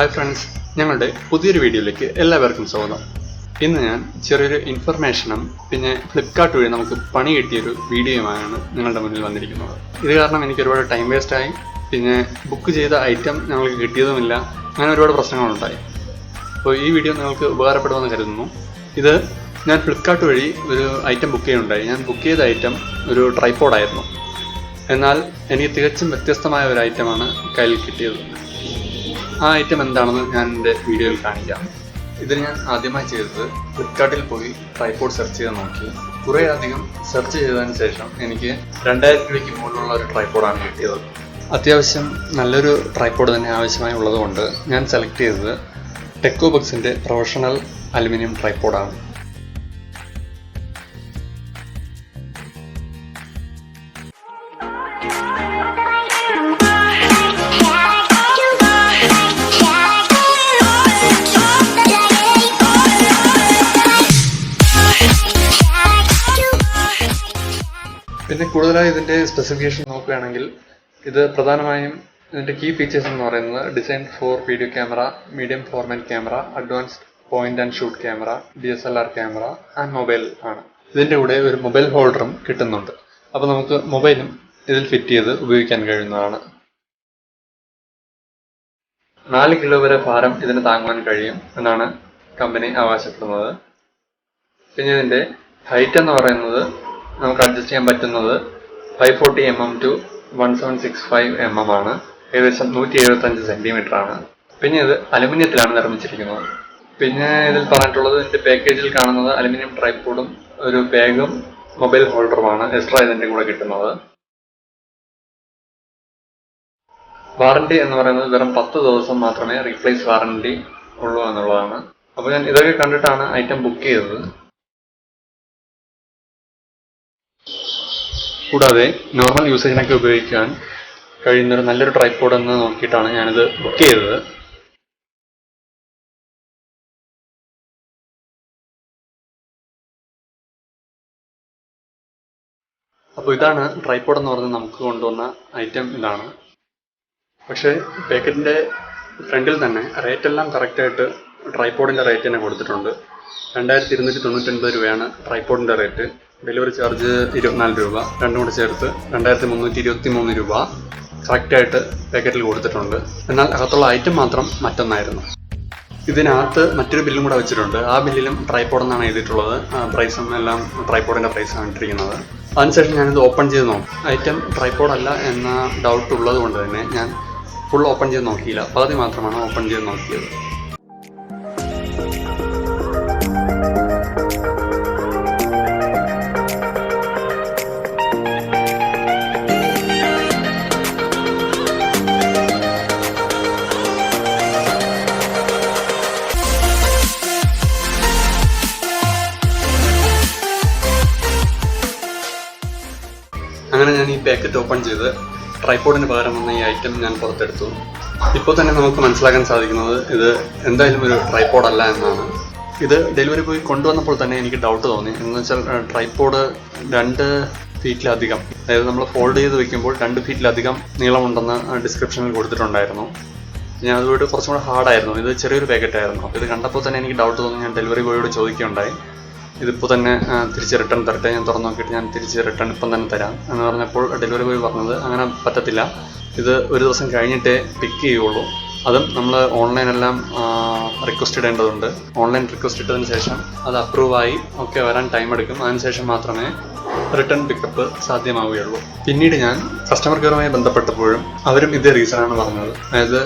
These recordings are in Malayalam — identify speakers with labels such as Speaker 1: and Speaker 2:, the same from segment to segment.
Speaker 1: ഹായ് ഫ്രണ്ട്സ്, ഞങ്ങളുടെ പുതിയൊരു വീഡിയോയിലേക്ക് എല്ലാവർക്കും സ്വാഗതം. ഇന്ന് ഞാൻ ചെറിയൊരു ഇൻഫർമേഷനും പിന്നെ ഫ്ലിപ്കാർട്ട് വഴി നമുക്ക് പണി കിട്ടിയൊരു വീഡിയോയുമായാണ് നിങ്ങളുടെ മുന്നിൽ വന്നിരിക്കുന്നത്. ഇത് കാരണം എനിക്ക് ഒരുപാട് ടൈം വേസ്റ്റായി, പിന്നെ ബുക്ക് ചെയ്ത ഐറ്റം ഞങ്ങൾക്ക് കിട്ടിയതുമില്ല, അങ്ങനെ ഒരുപാട് പ്രശ്നങ്ങളുണ്ടായി. അപ്പോൾ ഈ വീഡിയോ നിങ്ങൾക്ക് ഉപകാരപ്പെടുമെന്ന് കരുതുന്നു. ഇത് ഞാൻ ഫ്ലിപ്കാർട്ട് വഴി ഒരു ഐറ്റം ബുക്ക് ചെയ്യുകയുണ്ടായി. ഞാൻ ബുക്ക് ചെയ്ത ഐറ്റം ഒരു ട്രൈപോഡായിരുന്നു. എന്നാൽ എനിക്ക് തികച്ചും വ്യത്യസ്തമായ ഒരു ഐറ്റമാണ് കയ്യിൽ കിട്ടിയത്. ആ ഐറ്റം എന്താണെന്ന് ഞാൻ എൻ്റെ വീഡിയോയിൽ കാണിക്കാം. ഇതിൽ ഞാൻ ആദ്യമായി ചെയ്തത് ഫ്ലിപ്കാർട്ടിൽ പോയി ട്രൈപോഡ് സെർച്ച് ചെയ്ത് നോക്കി. കുറേ അധികം സെർച്ച് ചെയ്തതിന് ശേഷം എനിക്ക് 2000 രൂപയ്ക്ക് മുകളിലുള്ള ഒരു ട്രൈപോഡാണ് കിട്ടിയത്. അത്യാവശ്യം നല്ലൊരു ട്രൈപോഡ് തന്നെ ആവശ്യമായി ഉള്ളതുകൊണ്ട് ഞാൻ സെലക്ട് ചെയ്തത് ടെക്കോബക്സിൻ്റെ പ്രൊഫഷണൽ അലുമിനിയം ട്രൈപോഡാണ്. പിന്നെ കൂടുതലായി ഇതിൻ്റെ സ്പെസിഫിക്കേഷൻ നോക്കുകയാണെങ്കിൽ ഇത് പ്രധാനമായും ഇതിൻ്റെ കീ ഫീച്ചേഴ്സ് എന്ന് പറയുന്നത് design for video camera, medium format camera, advanced point and shoot camera, DSLR camera and mobile ആണ്. ഇതിൻ്റെ കൂടെ ഒരു മൊബൈൽ ഹോൾഡറും കിട്ടുന്നുണ്ട്. അപ്പോൾ നമുക്ക് മൊബൈലും ഇതിൽ ഫിറ്റ് ചെയ്ത് ഉപയോഗിക്കാൻ കഴിയുന്നതാണ്. 4 കിലോ വരെ ഭാരം ഇതിന് താങ്ങുവാൻ കഴിയും എന്നാണ് കമ്പനി അവകാശപ്പെടുന്നത്. പിന്നെ ഇതിൻ്റെ ഹൈറ്റ് എന്ന് പറയുന്നത് നമുക്ക് അഡ്ജസ്റ്റ് ചെയ്യാൻ പറ്റുന്നത് 540 mm to 1765 mm ആണ്. ഏകദേശം 175 സെൻറ്റിമീറ്റർ ആണ്. പിന്നെ ഇത് അലുമിനിയത്തിലാണ് നിർമ്മിച്ചിരിക്കുന്നത്. പിന്നെ ഇതിൽ പറഞ്ഞിട്ടുള്ളത് ഇതിൻ്റെ പാക്കേജിൽ കാണുന്നത് അലുമിനിയം ട്രൈപോഡും ഒരു ബാഗും മൊബൈൽ ഹോൾഡറുമാണ് എക്സ്ട്രാ ഇതിൻ്റെ കൂടെ കിട്ടുന്നത്. വാറണ്ടി എന്ന് പറയുന്നത് വെറും 10 ദിവസം മാത്രമേ റീപ്ലേസ് വാറണ്ടി ഉള്ളൂ എന്നുള്ളതാണ്. അപ്പോൾ ഞാൻ ഇതൊക്കെ കണ്ടിട്ടാണ് ഐറ്റം ബുക്ക് ചെയ്തത്. കൂടാതെ നോർമൽ യൂസേജിനൊക്കെ ഉപയോഗിക്കാൻ കഴിയുന്നൊരു നല്ലൊരു ട്രൈപോഡ് എന്ന് നോക്കിയിട്ടാണ് ഞാനിത് ബുക്ക് ചെയ്തത്. അപ്പോൾ ഇതാണ് ട്രൈപോഡ് എന്ന് പറഞ്ഞ് നമുക്ക് കൊണ്ടുവന്ന ഐറ്റം ഇതാണ്. പക്ഷേ പാക്കറ്റിൻ്റെ ഫ്രണ്ടിൽ തന്നെ റേറ്റ് എല്ലാം കറക്റ്റായിട്ട് ട്രൈപോഡിൻ്റെ റേറ്റ് തന്നെ കൊടുത്തിട്ടുണ്ട്. 2299 രൂപയാണ് ട്രൈപോഡിൻ്റെ റേറ്റ്. ഡെലിവറി ചാർജ് 24 രൂപ, രണ്ടും കൂടെ ചേർത്ത് 2323 രൂപ കറക്റ്റായിട്ട് പാക്കറ്റിൽ കൊടുത്തിട്ടുണ്ട്. എന്നാൽ അകത്തുള്ള ഐറ്റം മാത്രം മറ്റൊന്നായിരുന്നു. ഇതിനകത്ത് മറ്റൊരു ബില്ലും കൂടെ വെച്ചിട്ടുണ്ട്. ആ ബില്ലിലും ട്രൈപോഡ് എന്നാണ് എഴുതിയിട്ടുള്ളത്. പ്രൈസും എല്ലാം ട്രൈപോഡിൻ്റെ പ്രൈസാണ് ഇട്ടിരിക്കുന്നത്. അതിനുശേഷം ഞാനിത് ഓപ്പൺ ചെയ്ത് നോക്കി. ഐറ്റം ട്രൈപോഡ് അല്ല എന്ന ഡൗട്ട് ഉള്ളത് കൊണ്ട് തന്നെ ഞാൻ ഫുൾ ഓപ്പൺ ചെയ്ത് നോക്കിയില്ല, പകുതി മാത്രമാണ് ഓപ്പൺ ചെയ്ത് നോക്കിയത്. അങ്ങനെ ഞാൻ ഈ പാക്കറ്റ് ഓപ്പൺ ചെയ്ത് ട്രൈപോഡിന് പകരം വന്ന ഈ ഐറ്റം ഞാൻ പുറത്തെടുത്തു. ഇപ്പോൾ തന്നെ നമുക്ക് മനസ്സിലാക്കാൻ സാധിക്കുന്നത് ഇത് എന്തായാലും ഒരു ട്രൈപോഡ് അല്ല എന്നാണ്. ഇത് ഡെലിവറി ബോയ് കൊണ്ടുവന്നപ്പോൾ തന്നെ എനിക്ക് ഡൗട്ട് തോന്നി. എന്ന് വെച്ചാൽ ട്രൈപോഡ് 2 ഫീറ്റിലധികം, അതായത് നമ്മൾ ഫോൾഡ് ചെയ്ത് വെക്കുമ്പോൾ 2 ഫീറ്റിലധികം നീളമുണ്ടെന്ന് ഡിസ്ക്രിപ്ഷനിൽ കൊടുത്തിട്ടുണ്ടായിരുന്നു. ഞാൻ അതുകൊണ്ട് കുറച്ചും കൂടെ ഹാർഡായിരുന്നു. ഇത് ചെറിയൊരു പാക്കറ്റായിരുന്നു. അപ്പോൾ ഇത് കണ്ടപ്പോൾ തന്നെ എനിക്ക് ഡൗട്ട് തോന്നി. ഞാൻ ഡെലിവറി ബോയോട് ചോദിക്കുകയുണ്ടായി, ഇതിപ്പോൾ തന്നെ തിരിച്ച് റിട്ടേൺ തരട്ടെ, ഞാൻ തുറന്നു നോക്കിയിട്ട് ഞാൻ തിരിച്ച് റിട്ടേൺ ഇപ്പം തന്നെ തരാം എന്ന് പറഞ്ഞപ്പോൾ ഡെലിവറി ബോയ് പറഞ്ഞത് അങ്ങനെ പറ്റത്തില്ല, ഇത് ഒരു ദിവസം കഴിഞ്ഞിട്ടേ പിക്ക് ചെയ്യുള്ളൂ. അതും നമ്മൾ ഓൺലൈനെല്ലാം റിക്വസ്റ്റ് ഇടേണ്ടതുണ്ട്. ഓൺലൈൻ റിക്വസ്റ്റ് ഇട്ടതിന് ശേഷം അത് അപ്രൂവായി ഒക്കെ വരാൻ ടൈം എടുക്കും. അതിനുശേഷം മാത്രമേ റിട്ടേൺ പിക്കപ്പ് സാധ്യമാവുകയുള്ളൂ. പിന്നീട് ഞാൻ കസ്റ്റമർ കെയറുമായി ബന്ധപ്പെട്ടപ്പോഴും അവരും ഇതേ റീസണാണ് പറഞ്ഞത്. അതായത്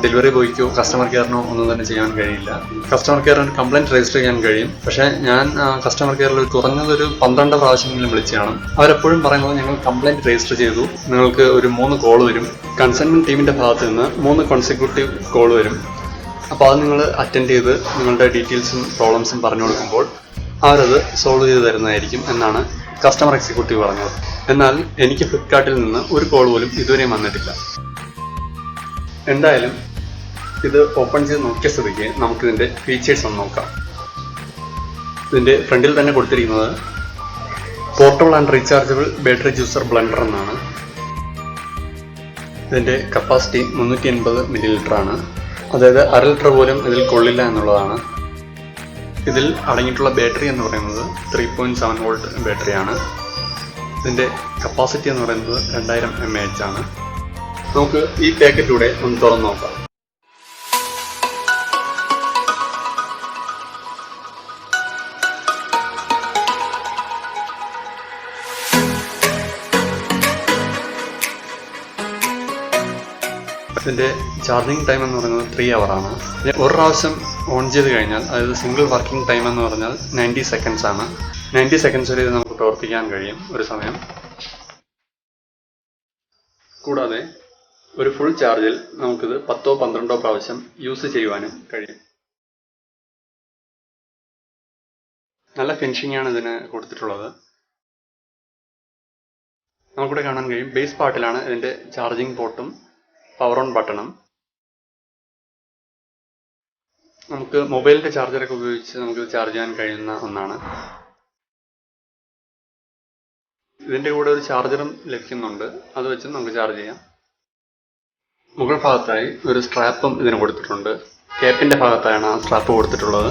Speaker 1: ഡെലിവറി ബോയ്ക്കോ കസ്റ്റമർ കെയറിനോ ഒന്നും തന്നെ ചെയ്യാൻ കഴിയില്ല. കസ്റ്റമർ കെയറിന് കംപ്ലയിൻറ്റ് രജിസ്റ്റർ ചെയ്യാൻ കഴിയും. പക്ഷേ ഞാൻ കസ്റ്റമർ കെയറിൽ കുറഞ്ഞതൊരു 12 പ്രാവശ്യമെങ്കിലും വിളിച്ചാണ്. അവരെപ്പോഴും പറയുന്നത് ഞങ്ങൾ കംപ്ലയിൻറ്റ് രജിസ്റ്റർ ചെയ്തു, നിങ്ങൾക്ക് ഒരു 3 കോൾ വരും, കൺസൾട്ടൻറ്റ് ടീമിൻ്റെ ഭാഗത്ത് നിന്ന് 3 കോൺസിക്യൂട്ടീവ് കോൾ വരും. അപ്പോൾ അത് നിങ്ങൾ അറ്റൻഡ് ചെയ്ത് നിങ്ങളുടെ ഡീറ്റെയിൽസും പ്രോബ്ലംസും പറഞ്ഞു കൊടുക്കുമ്പോൾ അവരത് സോൾവ് ചെയ്ത് തരുന്നതായിരിക്കും എന്നാണ് കസ്റ്റമർ എക്സിക്യൂട്ടീവ് പറഞ്ഞത്. എന്നാൽ എനിക്ക് ഫ്ലിപ്കാർട്ടിൽ നിന്ന് ഒരു കോൾ പോലും ഇതുവരെയും വന്നിട്ടില്ല. എന്തായാലും ഇത് ഓപ്പൺ ചെയ്ത് നോക്കിയ സ്ഥിതിക്ക് നമുക്കിതിൻ്റെ ഫീച്ചേഴ്സ് ഒന്ന് നോക്കാം. ഇതിൻ്റെ ഫ്രണ്ടിൽ തന്നെ കൊടുത്തിരിക്കുന്നത് portable and rechargeable battery juicer blender എന്നാണ്. ഇതിൻ്റെ കപ്പാസിറ്റി 380 ml ആണ്. അതായത് 1/2 ലിറ്റർ പോലും ഇതിൽ കൊള്ളില്ല എന്നുള്ളതാണ്. ഇതിൽ അടങ്ങിയിട്ടുള്ള ബാറ്ററി എന്ന് പറയുന്നത് 3.7 വോൾട്ട് ബാറ്ററിയാണ്. ഇതിൻ്റെ കപ്പാസിറ്റി എന്ന് പറയുന്നത് 2000 mAh ആണ്. നമുക്ക് ഈ പാക്കറ്റിലൂടെ ഒന്ന് തുറന്ന് നോക്കാം. ഇതിൻ്റെ ചാർജിങ് ടൈം എന്ന് പറയുന്നത് 3 hours ആണ്. ഒരു പ്രാവശ്യം ഓൺ ചെയ്ത് കഴിഞ്ഞാൽ, അതായത് സിംഗിൾ വർക്കിംഗ് ടൈം എന്ന് പറഞ്ഞാൽ 90 seconds ആണ്. 90 seconds വരെ ഇത് നമുക്ക് പ്രവർത്തിക്കാൻ കഴിയും ഒരു സമയം. കൂടാതെ ഒരു ഫുൾ ചാർജിൽ നമുക്കിത് 10-12 പ്രാവശ്യം യൂസ് ചെയ്യുവാനും കഴിയും. നല്ല ഫിനിഷിംഗ് ആണ് ഇതിന് കൊടുത്തിട്ടുള്ളത്. നമുക്കിവിടെ കാണാൻ കഴിയും ബേസ് പാർട്ടിലാണ് ഇതിൻ്റെ ചാർജിങ് പോർട്ടും പവർ ഓൺ ബട്ടണും. നമുക്ക് മൊബൈലിൻ്റെ ചാർജറൊക്കെ ഉപയോഗിച്ച് നമുക്കിത് ചാർജ് ചെയ്യാൻ കഴിയുന്ന ഒന്നാണ്. ഇതിൻ്റെ കൂടെ ഒരു ചാർജറും ലഭിക്കുന്നുണ്ട്, അത് വെച്ച് നമുക്ക് ചാർജ് ചെയ്യാം. മുകൾ ഭാഗത്തായി ഒരു സ്ട്രാപ്പും ഇതിന് കൊടുത്തിട്ടുണ്ട്. ക്യാപ്പിൻ്റെ ഭാഗത്തായാണ് ആ സ്ട്രാപ്പ് കൊടുത്തിട്ടുള്ളത്.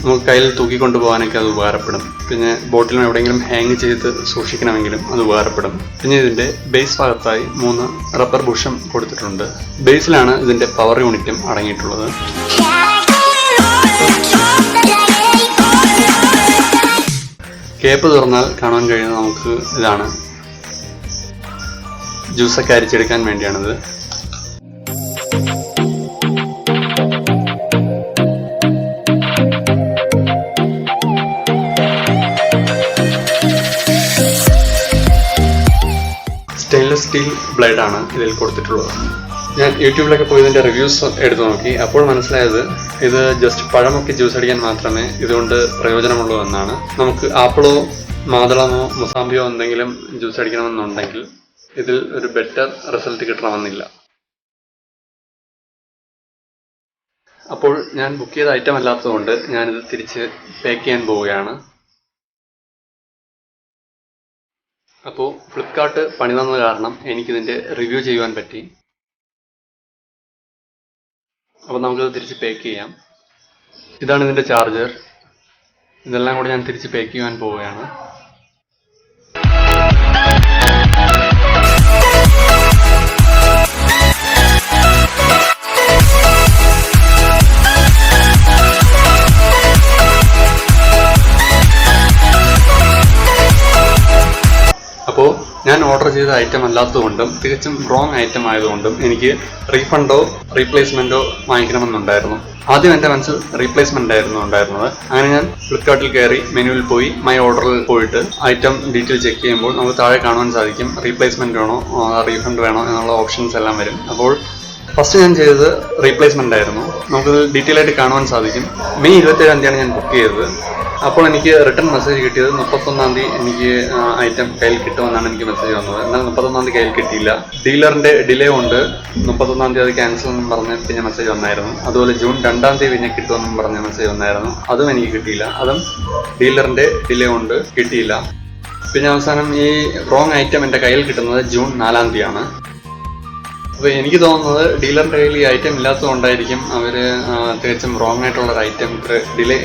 Speaker 1: നമുക്ക് കയ്യിൽ തൂക്കിക്കൊണ്ടു പോകാനൊക്കെ അത് ഉപകാരപ്പെടും. പിന്നെ ബോട്ടിലും എവിടെയെങ്കിലും ഹാങ് ചെയ്ത് സൂക്ഷിക്കണമെങ്കിലും അത് ഉപകാരപ്പെടും. പിന്നെ ഇതിൻ്റെ ബേസ് ഭാഗത്തായി 3 റബ്ബർ ബുഷും കൊടുത്തിട്ടുണ്ട്. ബേസിലാണ് ഇതിൻ്റെ പവർ യൂണിറ്റും അടങ്ങിയിട്ടുള്ളത്. കേപ്പ് തുറന്നാൽ കാണാൻ കഴിയുന്നത് നമുക്ക് ഇതാണ്. ജ്യൂസൊക്കെ അരിച്ചെടുക്കാൻ വേണ്ടിയാണിത്. സ്റ്റെയിൻലെസ് സ്റ്റീൽ ബ്ലേഡാണ് ഇതിൽ കൊടുത്തിട്ടുള്ളത്. ഞാൻ യൂട്യൂബിലൊക്കെ പോയി ഇതിൻ്റെ റിവ്യൂസ് എടുത്തു നോക്കി. അപ്പോൾ മനസ്സിലായത് ഇത് ജസ്റ്റ് പഴമൊക്കെ ജ്യൂസ് അടിക്കാൻ മാത്രമേ ഇതുകൊണ്ട് പ്രയോജനമുള്ളൂ എന്നാണ്. നമുക്ക് ആപ്പിളോ മാതളമോ മുസാമ്പിയോ എന്തെങ്കിലും ജ്യൂസ് അടിക്കണമെന്നുണ്ടെങ്കിൽ ഇതിൽ ഒരു ബെറ്റർ റിസൾട്ട് കിട്ടണമെന്നില്ല. അപ്പോൾ ഞാൻ ബുക്ക് ചെയ്ത ഐറ്റം അല്ലാത്തതുകൊണ്ട് ഞാനിത് തിരിച്ച് പാക്ക് ചെയ്യാൻ പോവുകയാണ്. അപ്പോൾ ഫ്ലിപ്കാർട്ട് പണി തന്നത് കാരണം എനിക്കിതിൻ്റെ റിവ്യൂ ചെയ്യുവാൻ പറ്റി. അപ്പോൾ നമുക്കിത് തിരിച്ച് പാക്ക് ചെയ്യാം. ഇതാണ് ഇതിൻ്റെ ചാർജർ. ഇതെല്ലാം കൂടി ഞാൻ തിരിച്ച് പാക്ക് ചെയ്യാൻ പോവുകയാണ്. അപ്പോൾ ഞാൻ ഓർഡർ ചെയ്ത ഐറ്റം അല്ലാത്തതുകൊണ്ടും തികച്ചും റോങ് ഐറ്റം ആയതുകൊണ്ടും എനിക്ക് റീഫണ്ടോ റീപ്ലേസ്മെൻറ്റോ വാങ്ങിക്കണമെന്നുണ്ടായിരുന്നു. ആദ്യം എൻ്റെ മനസ്സിൽ റീപ്ലേസ്മെൻ്റ് ആയിരുന്നു ഉണ്ടായിരുന്നത്. അങ്ങനെ ഞാൻ ഫ്ലിപ്കാർട്ടിൽ കയറി മെനുവിൽ പോയി മൈ ഓർഡറിൽ പോയിട്ട് ഐറ്റം ഡീറ്റെയിൽ ചെക്ക് ചെയ്യുമ്പോൾ നമുക്ക് താഴെ കാണുവാൻ സാധിക്കും റീപ്ലേസ്മെൻറ്റ് വേണോ റീഫണ്ട് വേണോ എന്നുള്ള ഓപ്ഷൻസ് എല്ലാം വരും. അപ്പോൾ ഫസ്റ്റ് ഞാൻ ചെയ്തത് റീപ്ലേസ്മെൻ്റ് ആയിരുന്നു. നമുക്കത് ഡീറ്റെയിൽ ആയിട്ട് കാണുവാൻ സാധിക്കും. മെയ് 27 ഞാൻ ബുക്ക് ചെയ്തത്. അപ്പോൾ എനിക്ക് റിട്ടേൺ മെസ്സേജ് കിട്ടിയത് 31 എനിക്ക് ഐറ്റം കയ്യിൽ കിട്ടുമെന്നാണ് എനിക്ക് മെസ്സേജ് വന്നത്. എന്നാൽ 31 കയ്യിൽ കിട്ടിയില്ല. ഡീലറിൻ്റെ ഡിലേ കൊണ്ട് 31 അത് ക്യാൻസൽ എന്നും പറഞ്ഞ് പിന്നെ മെസ്സേജ് വന്നായിരുന്നു. അതുപോലെ ജൂൺ 2 പിന്നെ കിട്ടുമെന്നും പറഞ്ഞ് മെസ്സേജ് വന്നായിരുന്നു. അതും എനിക്ക് കിട്ടിയില്ല. അതും ഡീലറിൻ്റെ ഡിലേ കൊണ്ട് കിട്ടിയില്ല. പിന്നെ അവസാനം ഈ റോങ് ഐറ്റം എൻ്റെ കയ്യിൽ കിട്ടുന്നത് ജൂൺ 4 ആണ്. അപ്പോൾ എനിക്ക് തോന്നുന്നത് ഡീലറിൻ്റെ കയ്യിൽ ഈ ഐറ്റം ഇല്ലാത്തതുകൊണ്ടായിരിക്കും അവർ തികച്ചും റോങ് ആയിട്ടുള്ളൊരു ഐറ്റം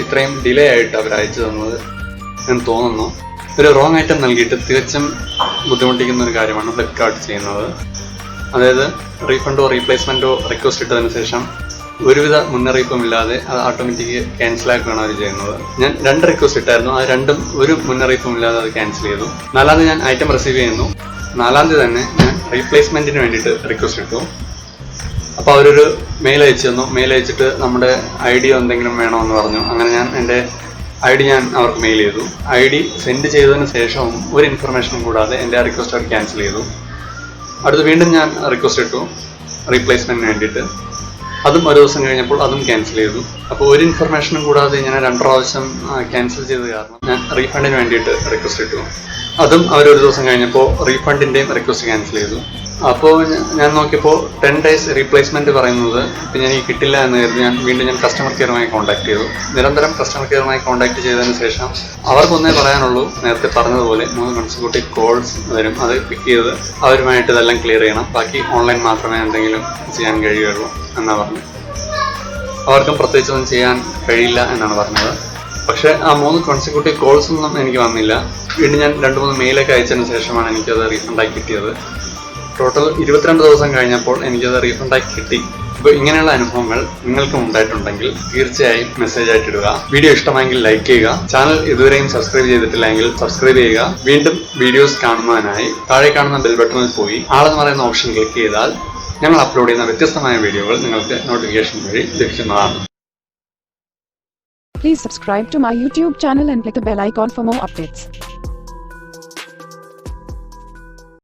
Speaker 1: ഇത്രയും ഡിലേ ആയിട്ട് അവർ അയച്ചു തന്നത് എന്ന് തോന്നുന്നു. ഒരു റോങ് ഐറ്റം നൽകിയിട്ട് തികച്ചും ബുദ്ധിമുട്ടിക്കുന്ന ഒരു കാര്യമാണ് ഫ്ലിപ്കാർട്ട് ചെയ്യുന്നത്. അതായത് റീഫണ്ടോ റീപ്ലേസ്മെൻറ്റോ റിക്വസ്റ്റ് ഇട്ടതിന് ശേഷം ഒരുവിധ മുന്നറിയിപ്പും ഇല്ലാതെ അത് ഓട്ടോമാറ്റിക് ക്യാൻസലാക്കുകയാണ് അവർ ചെയ്യുന്നത്. ഞാൻ 2 റിക്വസ്റ്റ് ഇട്ടായിരുന്നു. അത് രണ്ടും ഒരു മുന്നറിയിപ്പും ഇല്ലാതെ അത് ക്യാൻസൽ ചെയ്തു. 4 ഞാൻ ഐറ്റം റിസീവ് ചെയ്യുന്നു. 4 തന്നെ ഞാൻ റീപ്ലേസ്മെൻറ്റിന് വേണ്ടിയിട്ട് റിക്വസ്റ്റ് ഇട്ടു. അപ്പോൾ അവരൊരു മെയിൽ അയച്ചു തന്നു. മെയിൽ അയച്ചിട്ട് നമ്മുടെ ID എന്തെങ്കിലും വേണമെന്ന് പറഞ്ഞു. അങ്ങനെ ഞാൻ എൻ്റെ ID ഞാൻ അവർക്ക് മെയിൽ ചെയ്തു. ID സെൻഡ് ചെയ്തതിന് ശേഷവും ഒരു ഇൻഫർമേഷനും കൂടാതെ എൻ്റെ ആ റിക്വസ്റ്റ് അവർ ക്യാൻസൽ ചെയ്തു. അടുത്ത് വീണ്ടും ഞാൻ റിക്വസ്റ്റ് ഇട്ടു റീപ്ലേസ്മെൻറ്റിന് വേണ്ടിയിട്ട്. അതും ഒരു ദിവസം കഴിഞ്ഞപ്പോൾ അതും ക്യാൻസൽ ചെയ്തു. അപ്പോൾ ഒരു ഇൻഫർമേഷനും കൂടാതെ ഇങ്ങനെ 2 പ്രാവശ്യം ക്യാൻസൽ ചെയ്തത് കാരണം ഞാൻ റീഫണ്ടിന് വേണ്ടിയിട്ട് റിക്വസ്റ്റ് ഇട്ടു. അതും അവരൊരു ദിവസം കഴിഞ്ഞപ്പോൾ റീഫണ്ടിൻ്റെയും റിക്വസ്റ്റ് ക്യാൻസൽ ചെയ്തു. അപ്പോൾ ഞാൻ നോക്കിയപ്പോൾ 10 days റീപ്ലേസ്മെൻറ്റ് പറയുന്നത് പിന്നെ എനിക്ക് കിട്ടില്ല എന്ന് കരുതി ഞാൻ കസ്റ്റമർ കെയറുമായി കോൺടാക്ട് ചെയ്തു. നിരന്തരം കസ്റ്റമർ കെയറുമായി കോൺടാക്ട് ചെയ്തതിന് ശേഷം അവർക്കൊന്നേ പറയാനുള്ളൂ, നേരത്തെ പറഞ്ഞതുപോലെ 3 കൺസിക്യൂട്ടീവ് കോൾസ് വരും. അത് പിക്ക് ചെയ്ത് അവരുമായിട്ട് ഇതെല്ലാം ക്ലിയർ ചെയ്യണം. ബാക്കി ഓൺലൈൻ മാത്രമേ എന്തെങ്കിലും ചെയ്യാൻ കഴിയുള്ളൂ എന്നാണ് പറഞ്ഞത്. അവർക്കും പ്രത്യേകിച്ചൊന്നും ചെയ്യാൻ കഴിയില്ല എന്നാണ് പറഞ്ഞത്. പക്ഷേ ആ 3 കോൺസിക്യൂട്ടീവ് കോൾസ് ഒന്നും എനിക്ക് വന്നില്ല. വീണ്ടും ഞാൻ 2-3 മെയിലൊക്കെ അയച്ചതിന് ശേഷമാണ് എനിക്കത് റീഫണ്ടായി കിട്ടിയത്. ടോട്ടൽ 22 ദിവസം കഴിഞ്ഞപ്പോൾ എനിക്കത് റീഫണ്ടായി കിട്ടി. അപ്പോൾ ഇങ്ങനെയുള്ള അനുഭവങ്ങൾ നിങ്ങൾക്കും ഉണ്ടായിട്ടുണ്ടെങ്കിൽ തീർച്ചയായും മെസ്സേജ് ആയിട്ട് ഇടുക. വീഡിയോ ഇഷ്ടമായെങ്കിൽ ലൈക്ക് ചെയ്യുക. ചാനൽ ഇതുവരെയും സബ്സ്ക്രൈബ് ചെയ്തിട്ടില്ലെങ്കിൽ സബ്സ്ക്രൈബ് ചെയ്യുക. വീണ്ടും വീഡിയോസ് കാണുന്നതിനായി താഴെ കാണുന്ന ബെൽ ബട്ടണിൽ പോയി ആളെന്ന് പറയുന്ന ഓപ്ഷൻ ക്ലിക്ക് ചെയ്താൽ ഞങ്ങൾ അപ്ലോഡ് ചെയ്യുന്ന വ്യത്യസ്തമായ വീഡിയോകൾ നിങ്ങൾക്ക് നോട്ടിഫിക്കേഷൻ വഴി ലഭിക്കുന്നതാണ്.
Speaker 2: Please subscribe to my YouTube channel and click the bell icon for more updates.